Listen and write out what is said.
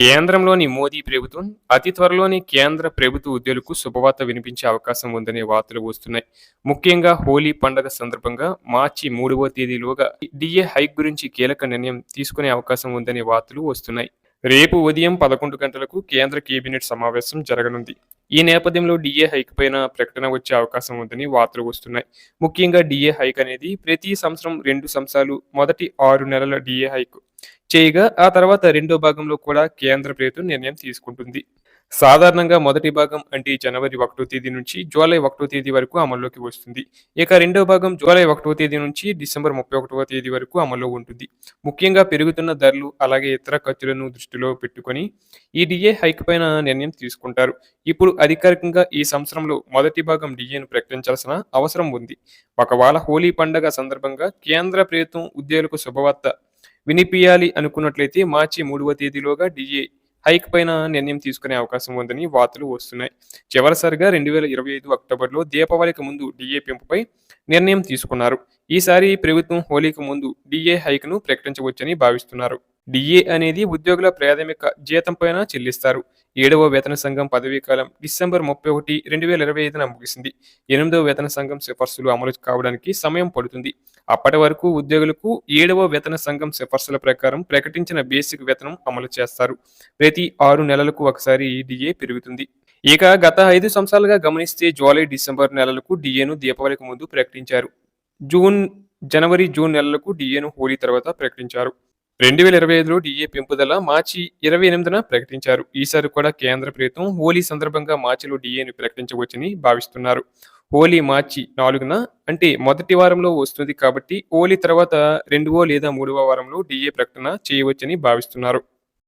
కేంద్రంలోని మోదీ ప్రభుత్వం అతి త్వరలోనే కేంద్ర ప్రభుత్వ ఉద్యోగులకు శుభవార్త వినిపించే అవకాశం ఉందనే వార్తలు వస్తున్నాయి. ముఖ్యంగా హోలీ పండగ సందర్భంగా మార్చి 3వ తేదీలోగా డిఏ హైక్ గురించి కీలక నిర్ణయం తీసుకునే అవకాశం ఉందనే వార్తలు వస్తున్నాయి. రేపు ఉదయం 11 గంటలకు కేంద్ర కేబినెట్ సమావేశం జరగనుంది. ఈ నేపథ్యంలో డిఏ హైక్ పైన ప్రకటన వచ్చే అవకాశం ఉందని వార్తలు వస్తున్నాయి. ముఖ్యంగా డిఏ హైక్ అనేది ప్రతి సంవత్సరం 2 సంవత్సరాలు మొదటి 6 నెలల డిఏ హైక్ చేయగా ఆ తర్వాత రెండో భాగంలో కూడా కేంద్ర ప్రభుత్వం నిర్ణయం తీసుకుంటుంది. సాధారణంగా మొదటి భాగం అంటే జనవరి 1వ తేదీ నుంచి జూలై 1వ తేదీ వరకు అమల్లోకి వస్తుంది. ఇక రెండో భాగం జూలై 1వ తేదీ నుంచి డిసెంబర్ 31వ తేదీ వరకు అమల్లో ఉంటుంది. ముఖ్యంగా పెరుగుతున్న ధరలు అలాగే ఇతర ఖర్చులను దృష్టిలో పెట్టుకొని ఈ డిఏ హైక్ పైన నిర్ణయం తీసుకుంటారు. ఇప్పుడు అధికారికంగా ఈ సంవత్సరంలో మొదటి భాగం డిఏను ప్రకటించాల్సిన అవసరం ఉంది. ఒకవేళ హోలీ పండగ సందర్భంగా కేంద్ర ప్రభుత్వం ఉద్యోగులకు శుభవార్త వినిపియాలి అనుకున్నట్లయితే మార్చి 3వ తేదీలోగా డిఏ హైక్ పైన నిర్ణయం తీసుకునే అవకాశం ఉందని వార్తలు వస్తున్నాయి. చివరిసారిగా 2025 అక్టోబర్లో దీపావళికి ముందు డిఏ పెంపుపై నిర్ణయం తీసుకున్నారు. ఈసారి ప్రభుత్వం హోలీకి ముందు డిఏ హైక్ను ప్రకటించవచ్చని భావిస్తున్నారు. డిఏ అనేది ఉద్యోగుల ప్రాథమిక జీతం పైన చెల్లిస్తారు. 7వ వేతన సంఘం పదవీకాలం డిసెంబర్ 31, 2025న ముగిసింది. 8వ వేతన సంఘం సిఫార్సులు అమలు కావడానికి సమయం పడుతుంది. అప్పటి వరకు ఉద్యోగులకు 7వ వేతన సంఘం సిఫార్సుల ప్రకారం ప్రకటించిన బేసిక్ వేతనం అమలు చేస్తారు. ప్రతి 6 నెలలకు ఒకసారి డిఏ పెరుగుతుంది. ఇక గత 5 సంవత్సరాలుగా గమనిస్తే జూలై, డిసెంబర్ నెలలకు డిఏను దీపావళికి ముందు ప్రకటించారు. జనవరి, జూన్ నెలలకు డిఏను హోలీ తర్వాత ప్రకటించారు. 2025లో డిఏ పెంపుదల మార్చి 28న ప్రకటించారు. ఈసారి కూడా కేంద్ర ప్రభుత్వం హోలీ సందర్భంగా మార్చిలో డిఏను ప్రకటించవచ్చని భావిస్తున్నారు. హోలీ మార్చి 4న అంటే మొదటి వారంలో వస్తుంది కాబట్టి హోలీ తర్వాత 2వ లేదా 3వ వారంలో డిఏ ప్రకటన చేయవచ్చని భావిస్తున్నారు.